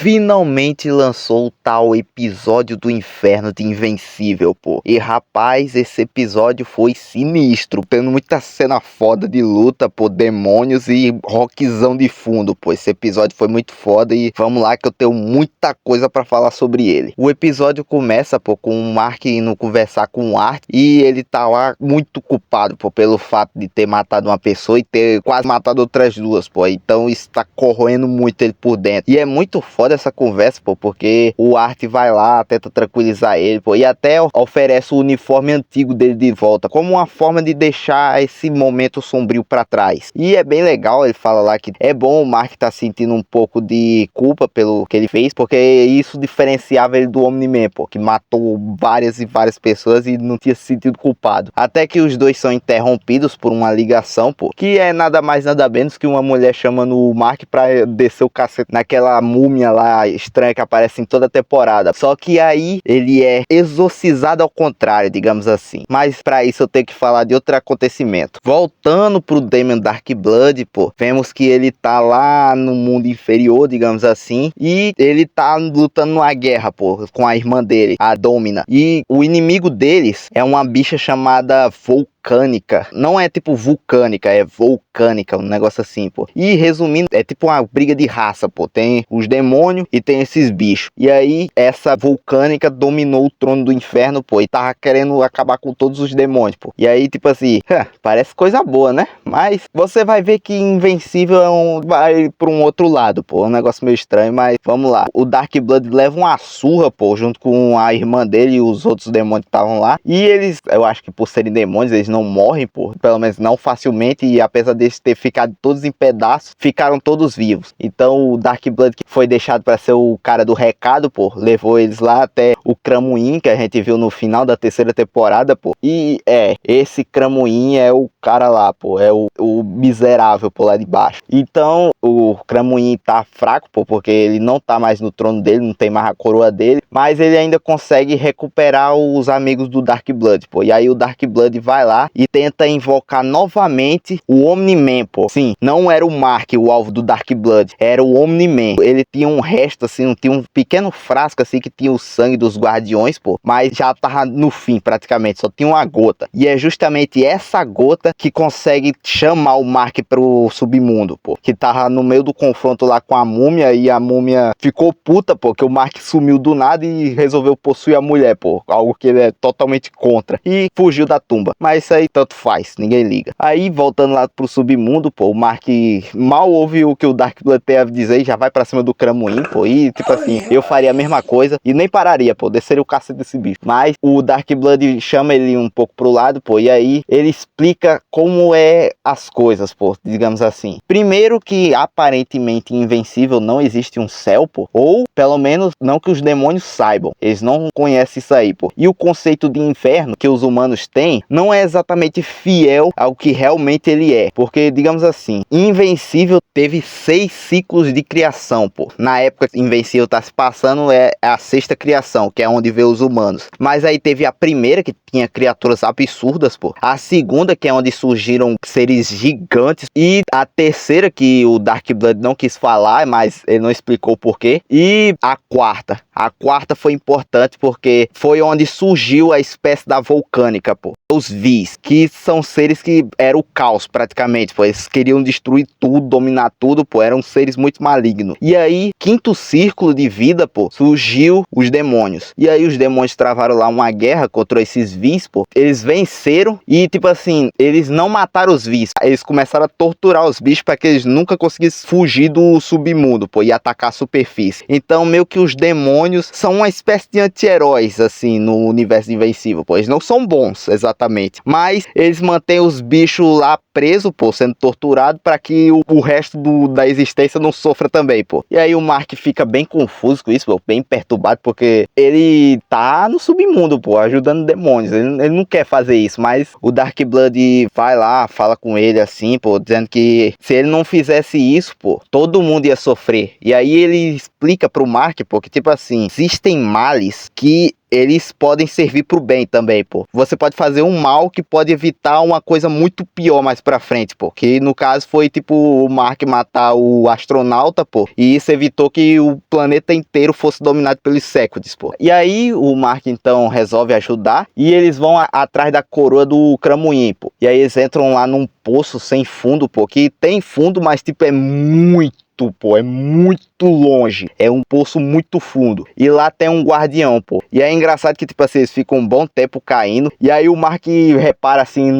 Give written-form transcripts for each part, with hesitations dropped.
finalmente lançou o tal episódio do Inferno de Invencível, pô. E rapaz, esse episódio foi sinistro, tendo muita cena foda de luta, pô, demônios e rockzão de fundo, pô. Esse episódio foi muito foda e vamos lá que eu tenho muita coisa pra falar sobre ele. O episódio começa, pô, com o Mark indo conversar com o Art e ele tá lá muito culpado, pô, pelo fato de ter matado uma pessoa e ter quase matado outras duas, pô. Então isso tá corroendo muito ele por dentro. E é muito foda essa conversa, pô, porque o Art vai lá, tenta tranquilizar ele, pô, e até oferece o uniforme antigo dele de volta, como uma forma de deixar esse momento sombrio pra trás. E é bem legal, ele fala lá que é bom o Mark tá sentindo um pouco de culpa pelo que ele fez, porque isso diferenciava ele do Omni-Man, pô, que matou várias e várias pessoas e não tinha se sentido culpado. Até que os dois são interrompidos por uma ligação, pô, que é nada mais nada menos que uma mulher chamando o Mark pra descer o cacete naquela múmia lá estranha que aparece em toda a temporada. Só que aí ele é exorcizado ao contrário, digamos assim. Mas pra isso eu tenho que falar de outro acontecimento. Voltando pro Damon Darkblood, pô, vemos que ele tá lá no mundo inferior, digamos assim, e ele tá lutando numa guerra, pô, com a irmã dele, a Domina. E o inimigo deles é uma bicha chamada Vulcânica. Não é tipo vulcânica, é vulcânica, um negócio assim, pô. E resumindo, é tipo uma briga de raça, pô. Tem os demônios e tem esses bichos. E aí, essa vulcânica dominou o trono do inferno, pô. E tava querendo acabar com todos os demônios, pô. E aí, tipo assim, parece coisa boa, né? Mas você vai ver que Invencível vai pra um outro lado, pô. É um negócio meio estranho, mas vamos lá. O Darkblood leva uma surra, pô, junto com a irmã dele e os outros demônios que estavam lá. E eles, eu acho que por serem demônios, eles não morrem, pô. Pelo menos não facilmente. E apesar deles ter ficado todos em pedaços, ficaram todos vivos. Então o Darkblood, que foi deixado pra ser o cara do recado, pô, levou eles lá até o Cramuin, que a gente viu no final da terceira temporada, pô. E esse Cramuin é o cara lá, pô. É o miserável, pô, lá de baixo. Então o Cramuin tá fraco, pô, porque ele não tá mais no trono dele, não tem mais a coroa dele. Mas ele ainda consegue recuperar os amigos do Darkblood, pô. E aí o Darkblood vai lá e tenta invocar novamente o Omni-Man, pô. Sim, não era o Mark o alvo do Darkblood, era o Omni-Man. Ele tinha um resto, assim, tinha um pequeno frasco, assim, que tinha o sangue dos guardiões, pô. Mas já tava no fim, praticamente, só tinha uma gota. E é justamente essa gota que consegue chamar o Mark pro submundo, pô. Que tava no meio do confronto lá com a múmia e a múmia ficou puta, pô, que o Mark sumiu do nada e resolveu possuir a mulher, pô. Algo que ele é totalmente contra. E fugiu da tumba. Mas isso aí tanto faz, ninguém liga. Aí, voltando lá pro submundo, pô, o Mark mal ouve o que o Darkblood tem a dizer e já vai pra cima do Cramuin, pô. E, tipo assim, eu faria a mesma coisa e nem pararia, pô, desceria o cacete desse bicho. Mas o Darkblood chama ele um pouco pro lado, pô, e aí ele explica como é as coisas, pô, digamos assim. Primeiro que, aparentemente, em Invencível não existe um céu, pô, ou, pelo menos, não que os demônios saibam. Eles não conhecem isso aí, pô. E o conceito de inferno que os humanos têm não é exatamente fiel ao que realmente ele é. Porque, digamos assim, Invencível teve 6 ciclos de criação, pô. Na época que Invencível tá se passando é a 6ª criação, que é onde vê os humanos. Mas aí teve a primeira, que tinha criaturas absurdas, pô. A segunda, que é onde surgiram seres gigantes. E a terceira, que o Darkblood não quis falar, mas ele não explicou o porquê. E a quarta. A quarta foi importante porque foi onde surgiu a espécie da vulcânica, pô. Os Vis, que são seres que eram o caos praticamente, pô. Eles queriam destruir tudo, dominar tudo, pô. Eram seres muito malignos. E aí, 5º círculo de vida, pô, surgiu os demônios. E aí os demônios travaram lá uma guerra contra esses Vis, pô. Eles venceram e, tipo assim, eles não mataram os Vis. Eles começaram a torturar os bichos para que eles nunca conseguissem fugir do submundo, pô, e atacar a superfície. Então, meio que os demônios são uma espécie de anti-heróis, assim, no universo Invencível, pô. Eles não são bons, exatamente. Mas eles mantêm os bichos lá presos, pô, sendo torturados para que o resto da existência não sofra também, pô. E aí o Mark fica bem confuso com isso, pô, bem perturbado, porque ele tá no submundo, pô, ajudando demônios. Ele não quer fazer isso, mas o Darkblood vai lá, fala com ele assim, pô, dizendo que se ele não fizesse isso, pô, todo mundo ia sofrer. E aí ele explica pro Mark, pô, que tipo assim, assim, existem males que eles podem servir pro bem também, pô. Você pode fazer um mal que pode evitar uma coisa muito pior mais pra frente, pô. Que no caso foi tipo o Mark matar o astronauta, pô. E isso evitou que o planeta inteiro fosse dominado pelos Sécuides, pô. E aí o Mark então resolve ajudar e eles vão atrás da coroa do Cramunhim, pô. E aí eles entram lá num poço sem fundo, pô. Que tem fundo, mas tipo é muito, pô, é muito longe, é um poço muito fundo, e lá tem um guardião, pô, e é engraçado que, tipo assim, eles ficam um bom tempo caindo, e aí o Mark repara, assim,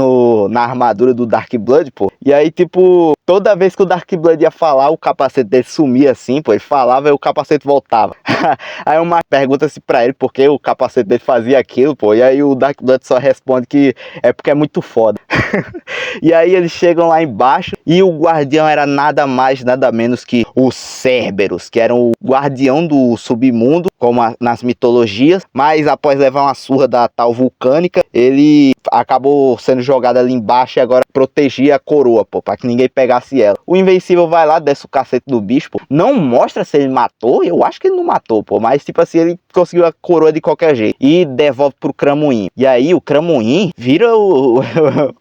na armadura do Dark Blood, pô, e aí, tipo, toda vez que o Dark Blood ia falar, o capacete dele sumia, assim, pô, ele falava e o capacete voltava. Aí o Mark pergunta-se pra ele por que o capacete dele fazia aquilo, pô, e aí o Dark Blood só responde que é porque é muito foda. E aí eles chegam lá embaixo e o guardião era nada mais, nada menos que o Cerberus, que era o guardião do submundo, como nas mitologias, mas após levar uma surra da tal vulcânica, ele acabou sendo jogado ali embaixo e agora protegia a coroa, pô, pra que ninguém pegasse ela. O Invencível vai lá, desce o cacete do bicho, pô. Não mostra se ele matou, eu acho que ele não matou, pô, mas tipo assim, ele conseguiu a coroa de qualquer jeito e devolve pro Cramunhim. E aí o Cramunhim vira o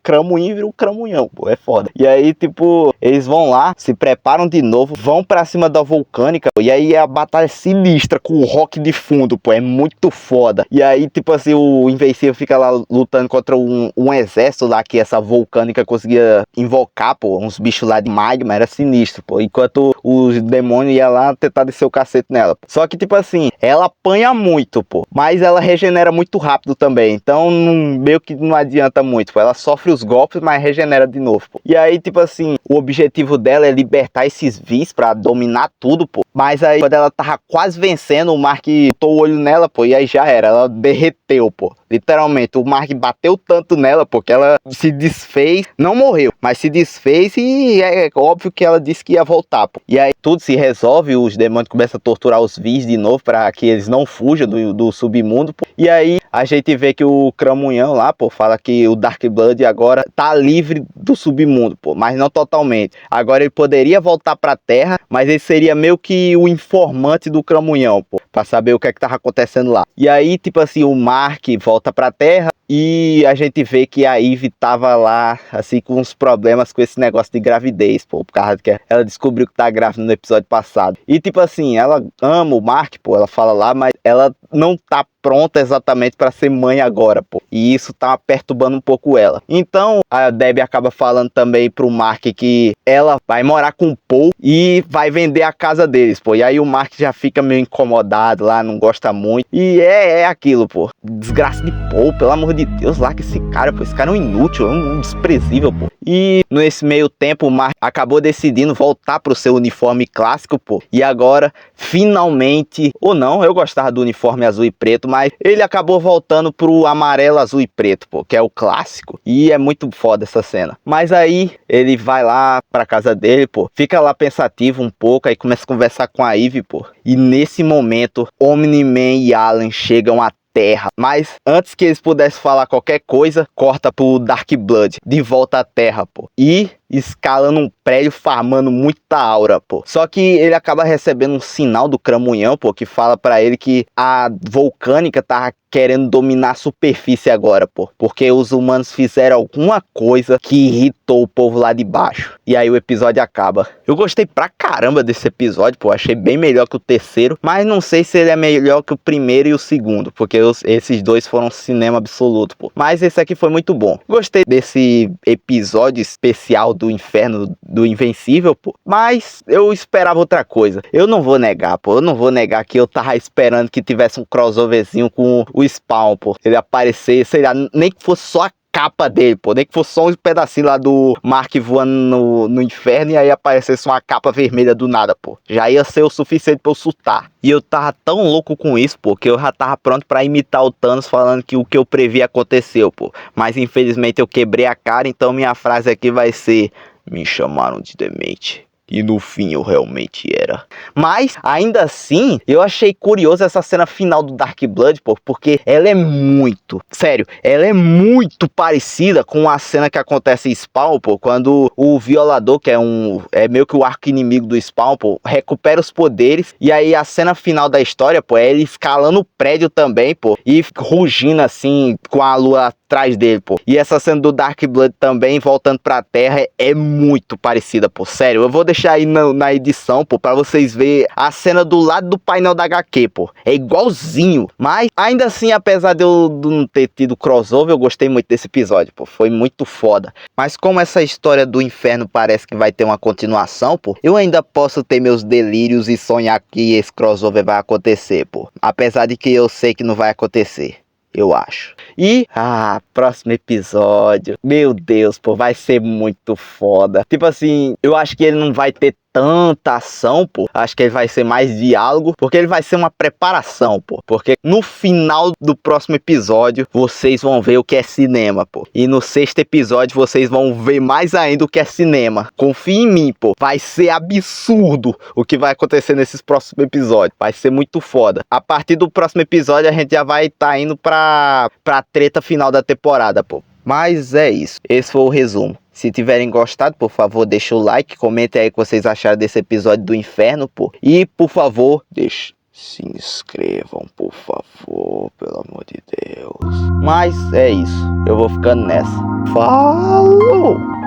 Cramunhim vira o Cramunhão, pô, é foda. E aí, tipo, eles vão lá, se preparam de novo, vão pra cima da vulcânica, pô, e aí é a batalha sinistra com o rock de fundo, pô, é muito foda. E aí, tipo assim, o Invencível fica lá lutando contra um exército lá que essa vulcânica conseguia invocar, pô, uns bichos lá de magma, era sinistro, pô, enquanto os demônios iam lá tentar descer o cacete nela, pô. Só que, tipo assim, ela apanha muito, pô, mas ela regenera muito rápido também, então meio que não adianta muito, pô, ela sofre os golpes, mas regenera de novo, pô. E aí, tipo assim, o objetivo dela é libertar esses Vis pra dominar tudo, pô, mas aí quando ela tava quase vencendo, o Mark botou o olho nela, pô, e aí já era, ela derreteu, pô. Literalmente, o Mark bateu tanto nela, pô, que ela se desfez, não morreu, mas se desfez e é óbvio que ela disse que ia voltar, pô. E aí tudo se resolve, os demônios começam a torturar os Vis de novo pra que eles não fujam do submundo, pô. E aí a gente vê que o Cramunhão lá, pô, fala que o Dark Blood agora tá livre do submundo, pô, mas não totalmente. Agora ele poderia voltar pra Terra, mas ele seria meio que o informante do Cramunhão, pô, pra saber o que é que tava acontecendo lá. E aí, tipo assim, o Mark volta pra Terra e a gente vê que a Eve tava lá, assim, com uns problemas com esse negócio de gravidez, pô, por causa que ela descobriu que tá grávida no episódio passado. E, tipo assim, ela ama o Mark, pô, ela fala lá, mas ela não tá pronta exatamente para ser mãe agora, pô. E isso tá perturbando um pouco ela. Então, a Debbie acaba falando também pro Mark que ela vai morar com o Paul e vai vender a casa deles, pô. E aí o Mark já fica meio incomodado lá, não gosta muito. E é aquilo, pô. Desgraça de Paul, pelo amor de Deus, lá que esse cara, pô. Esse cara é um inútil, é um desprezível, pô. E nesse meio tempo, o Mark acabou decidindo voltar pro seu uniforme clássico, pô. E agora, finalmente, ou não, eu gostava do uniforme azul e preto, mas ele acabou voltando pro amarelo, azul e preto, pô, que é o clássico. E é muito foda essa cena. Mas aí ele vai lá pra casa dele, pô, fica lá pensativo um pouco, aí começa a conversar com a Eve, pô. E nesse momento, Omni-Man e Alan chegam a Terra, mas antes que eles pudessem falar qualquer coisa, corta pro Dark Blood, de volta à Terra, pô, e escala num prédio farmando muita aura, pô. Só que ele acaba recebendo um sinal do Cramunhão, pô, que fala pra ele que a vulcânica tava querendo dominar a superfície agora, pô, porque os humanos fizeram alguma coisa que irritou o povo lá de baixo. E aí o episódio acaba. Eu gostei pra caramba desse episódio, pô, achei bem melhor que o terceiro, mas não sei se ele é melhor que o primeiro e o segundo, porque esses dois foram cinema absoluto, pô. Mas esse aqui foi muito bom. Gostei desse episódio especial do Inferno do Invencível, pô, mas eu esperava outra coisa. Eu não vou negar, pô, eu não vou negar que eu tava esperando que tivesse um crossoverzinho com o Spawn, pô. Ele aparecer, sei lá, nem que fosse só a capa dele, pô, nem que fosse só um pedacinho lá do Mark voando no inferno e aí aparecesse uma capa vermelha do nada, pô. Já ia ser o suficiente pra eu surtar. E eu tava tão louco com isso, pô, que eu já tava pronto pra imitar o Thanos falando que o que eu previ aconteceu, pô. Mas infelizmente eu quebrei a cara, então minha frase aqui vai ser: me chamaram de demente E no fim eu realmente era. Mas, ainda assim, eu achei curioso essa cena final do Dark Blood, pô, porque ela é muito, sério, ela é muito parecida com a cena que acontece em Spawn, pô, quando o Violador, que é meio que o arco inimigo do Spawn, pô, recupera os poderes, e aí a cena final da história, pô, é ele escalando o prédio também, pô, e rugindo assim, com a lua atrás dele, pô. E essa cena do Dark Blood também, voltando pra Terra, é muito parecida, pô, sério. Eu vou deixar aí na edição, pô, pra vocês verem a cena do lado do painel da HQ, pô. É igualzinho, mas ainda assim, apesar de eu não ter tido crossover, eu gostei muito desse episódio, pô. Foi muito foda. Mas como essa história do inferno parece que vai ter uma continuação, pô, eu ainda posso ter meus delírios e sonhar que esse crossover vai acontecer, pô. Apesar de que eu sei que não vai acontecer. Eu acho. E, próximo episódio. Meu Deus, pô, vai ser muito foda. Tipo assim, eu acho que ele não vai ter tanta ação, pô. Acho que ele vai ser mais diálogo, porque ele vai ser uma preparação, pô. Porque no final do próximo episódio, vocês vão ver o que é cinema, pô. E no sexto episódio, vocês vão ver mais ainda o que é cinema. Confia em mim, pô. Vai ser absurdo o que vai acontecer nesses próximos episódios. Vai ser muito foda. A partir do próximo episódio, a gente já vai estar indo pra treta final da temporada, pô. Mas é isso. Esse foi o resumo. Se tiverem gostado, por favor, deixa o like, comentem aí o que vocês acharam desse episódio do inferno, pô. E, por favor, se inscrevam, por favor, pelo amor de Deus. Mas é isso. Eu vou ficando nessa. Falou!